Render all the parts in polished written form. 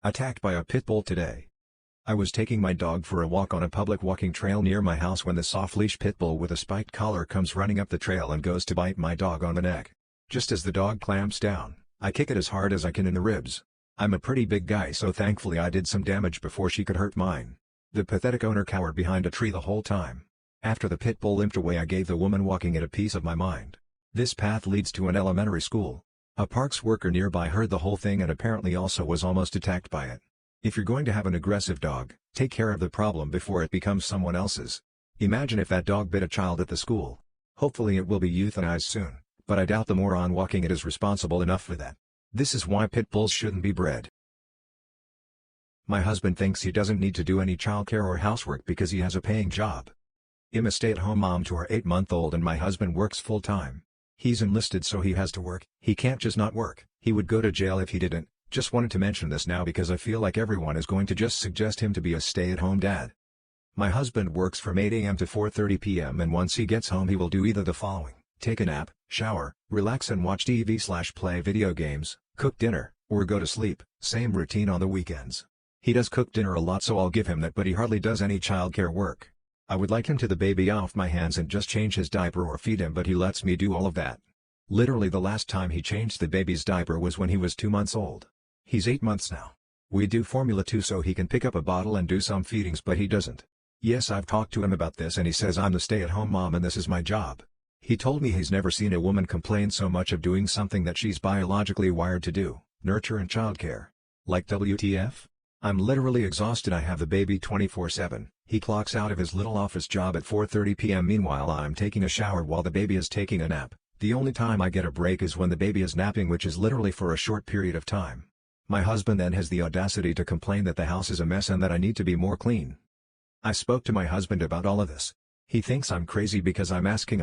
Attacked by a pit bull today. I was taking my dog for a walk on a public walking trail near my house when this off-leash pit bull with a spiked collar comes running up the trail and goes to bite my dog on the neck. Just as the dog clamps down, I kick it as hard as I can in the ribs. I'm a pretty big guy, so thankfully I did some damage before she could hurt mine. The pathetic owner cowered behind a tree the whole time. After the pit bull limped away, I gave the woman walking it a piece of my mind. This path leads to an elementary school. A parks worker nearby heard the whole thing and apparently also was almost attacked by it. If you're going to have an aggressive dog, take care of the problem before it becomes someone else's. Imagine if that dog bit a child at the school. Hopefully it will be euthanized soon, but I doubt the moron walking it is responsible enough for that. This is why pit bulls shouldn't be bred. My husband thinks he doesn't need to do any childcare or housework because he has a paying job. I'm a stay-at-home mom to our 8-month-old and my husband works full-time. He's enlisted so he has to work, he can't just not work, he would go to jail if he didn't. Just wanted to mention this now because I feel like everyone is going to just suggest him to be a stay-at-home dad. My husband works from 8 a.m. to 4:30 p.m. and once he gets home he will do either the following: take a nap, shower, relax and watch TV/play video games, cook dinner, or go to sleep. Same routine on the weekends. He does cook dinner a lot so I'll give him that, but he hardly does any childcare work. I would like him to the baby off my hands and just change his diaper or feed him, but he lets me do all of that. Literally the last time he changed the baby's diaper was when he was 2 months old. He's 8 months now. We do formula too so he can pick up a bottle and do some feedings, but he doesn't. Yes, I've talked to him about this and he says I'm the stay-at-home mom and this is my job. He told me he's never seen a woman complain so much of doing something that she's biologically wired to do, nurture and childcare. Like WTF? I'm literally exhausted. I have the baby 24/7. He clocks out of his little office job at 4:30 p.m. Meanwhile I'm taking a shower while the baby is taking a nap. The only time I get a break is when the baby is napping, which is literally for a short period of time. My husband then has the audacity to complain that the house is a mess and that I need to be more clean. I spoke to my husband about all of this. He thinks I'm crazy because I'm asking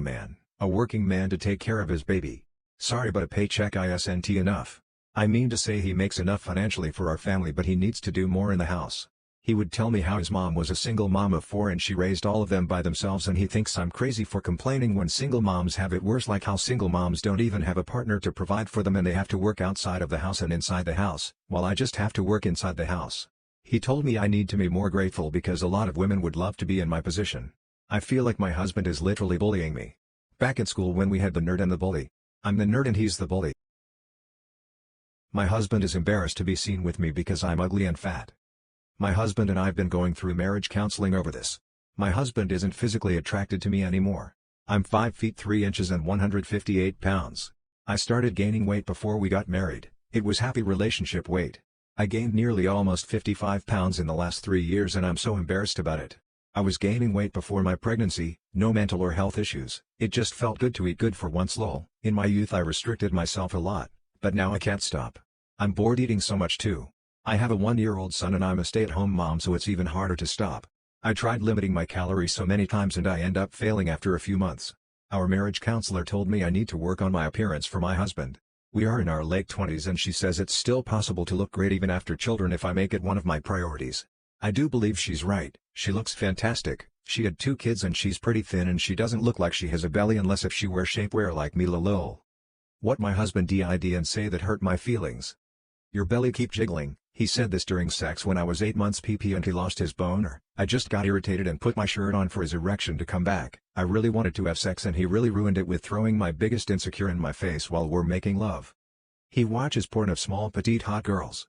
a working man to take care of his baby. Sorry, but a paycheck isn't enough. I mean to say he makes enough financially for our family, but he needs to do more in the house. He would tell me how his mom was a single mom of 4 and she raised all of them by themselves, and he thinks I'm crazy for complaining when single moms have it worse, like how single moms don't even have a partner to provide for them and they have to work outside of the house and inside the house, while I just have to work inside the house. He told me I need to be more grateful because a lot of women would love to be in my position. I feel like my husband is literally bullying me. Back at school when we had the nerd and the bully. I'm the nerd and he's the bully. My husband is embarrassed to be seen with me because I'm ugly and fat. My husband and I've been going through marriage counseling over this. My husband isn't physically attracted to me anymore. I'm 5 feet 3 inches and 158 pounds. I started gaining weight before we got married. It was happy relationship weight. I gained nearly almost 55 pounds in the last 3 years and I'm so embarrassed about it. I was gaining weight before my pregnancy, no mental or health issues. It just felt good to eat good for once lol. In my youth I restricted myself a lot, but now I can't stop. I'm bored eating so much too. I have a 1-year-old son and I'm a stay-at-home mom, so it's even harder to stop. I tried limiting my calories so many times and I end up failing after a few months. Our marriage counselor told me I need to work on my appearance for my husband. We are in our late 20s and she says it's still possible to look great even after children if I make it one of my priorities. I do believe she's right. She looks fantastic. She had 2 kids and she's pretty thin and she doesn't look like she has a belly unless if she wears shapewear like me lol. What my husband did and say that hurt my feelings. Your belly keep jiggling. He said this during sex when I was 8 months PP and he lost his boner. I just got irritated and put my shirt on for his erection to come back. I really wanted to have sex and he really ruined it with throwing my biggest insecure in my face while we're making love. He watches porn of small petite hot girls.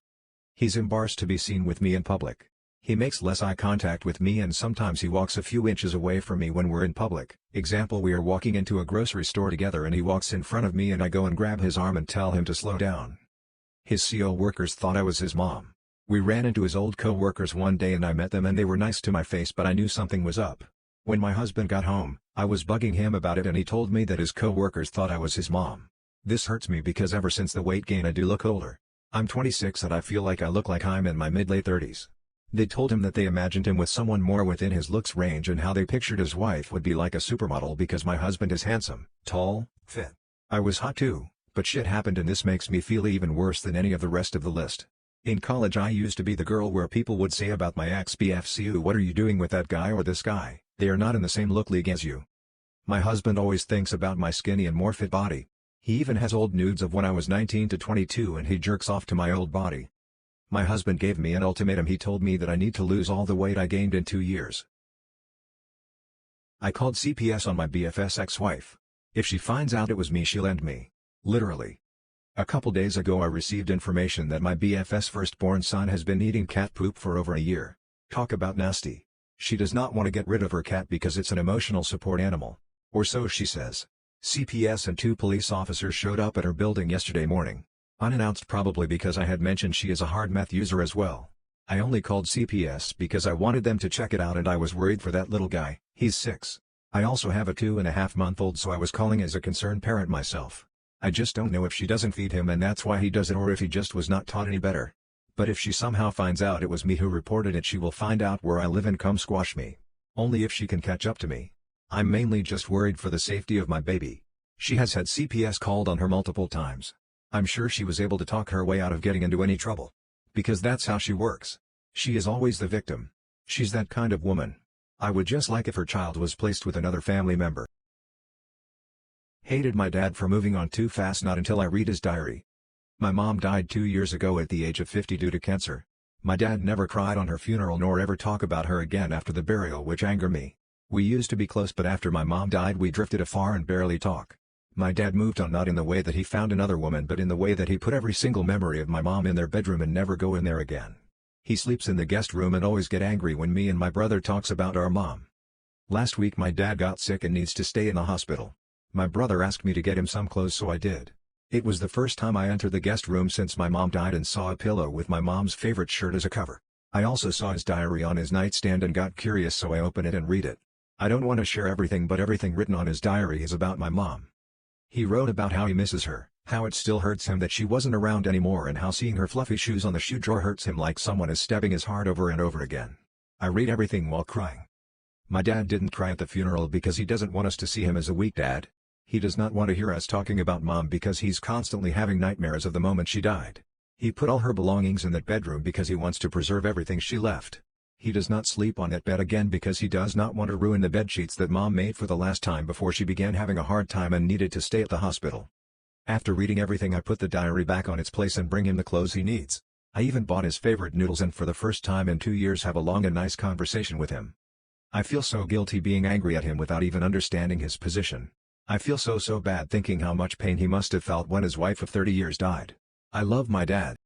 He's embarrassed to be seen with me in public. He makes less eye contact with me and sometimes he walks a few inches away from me when we're in public. Example, we are walking into a grocery store together and he walks in front of me and I go and grab his arm and tell him to slow down. His CO workers thought I was his mom. We ran into his old co-workers one day and I met them and they were nice to my face, but I knew something was up. When my husband got home, I was bugging him about it and he told me that his co-workers thought I was his mom. This hurts me because ever since the weight gain I do look older. I'm 26 and I feel like I look like I'm in my mid-late 30s. They told him that they imagined him with someone more within his looks range and how they pictured his wife would be like a supermodel because my husband is handsome, tall, fit. I was hot too. But shit happened and this makes me feel even worse than any of the rest of the list. In college I used to be the girl where people would say about my ex-BFCU, what are you doing with that guy or this guy, they are not in the same look league as you. My husband always thinks about my skinny and more fit body. He even has old nudes of when I was 19 to 22 and he jerks off to my old body. My husband gave me an ultimatum. He told me that I need to lose all the weight I gained in 2 years. I called CPS on my BFF's ex-wife. If she finds out it was me, she'll end me. Literally. A couple days ago I received information that my BFF's firstborn son has been eating cat poop for over a year. Talk about nasty. She does not want to get rid of her cat because it's an emotional support animal. Or so she says. CPS and 2 police officers showed up at her building yesterday morning. Unannounced, probably because I had mentioned she is a hard meth user as well. I only called CPS because I wanted them to check it out and I was worried for that little guy. He's 6. I also have a 2.5-month-old, so I was calling as a concerned parent myself. I just don't know if she doesn't feed him and that's why he does it, or if he just was not taught any better. But if she somehow finds out it was me who reported it, she will find out where I live and come squash me. Only if she can catch up to me. I'm mainly just worried for the safety of my baby. She has had CPS called on her multiple times. I'm sure she was able to talk her way out of getting into any trouble. Because that's how she works. She is always the victim. She's that kind of woman. I would just like if her child was placed with another family member. Hated my dad for moving on too fast. Not until I read his diary. My mom died 2 years ago at the age of 50 due to cancer. My dad never cried on her funeral nor ever talk about her again after the burial, which angered me. We used to be close, but after my mom died we drifted afar and barely talk. My dad moved on, not in the way that he found another woman, but in the way that he put every single memory of my mom in their bedroom and never go in there again. He sleeps in the guest room and always get angry when me and my brother talks about our mom. Last week my dad got sick and needs to stay in the hospital. My brother asked me to get him some clothes, so I did. It was the first time I entered the guest room since my mom died and saw a pillow with my mom's favorite shirt as a cover. I also saw his diary on his nightstand and got curious, so I opened it and read it. I don't want to share everything, but everything written on his diary is about my mom. He wrote about how he misses her, how it still hurts him that she wasn't around anymore, and how seeing her fluffy shoes on the shoe drawer hurts him like someone is stabbing his heart over and over again. I read everything while crying. My dad didn't cry at the funeral because he doesn't want us to see him as a weak dad. He does not want to hear us talking about mom because he's constantly having nightmares of the moment she died. He put all her belongings in that bedroom because he wants to preserve everything she left. He does not sleep on that bed again because he does not want to ruin the bedsheets that mom made for the last time before she began having a hard time and needed to stay at the hospital. After reading everything, I put the diary back on its place and bring him the clothes he needs. I even bought his favorite noodles and for the first time in 2 years have a long and nice conversation with him. I feel so guilty being angry at him without even understanding his position. I feel so bad thinking how much pain he must have felt when his wife of 30 years died. I love my dad.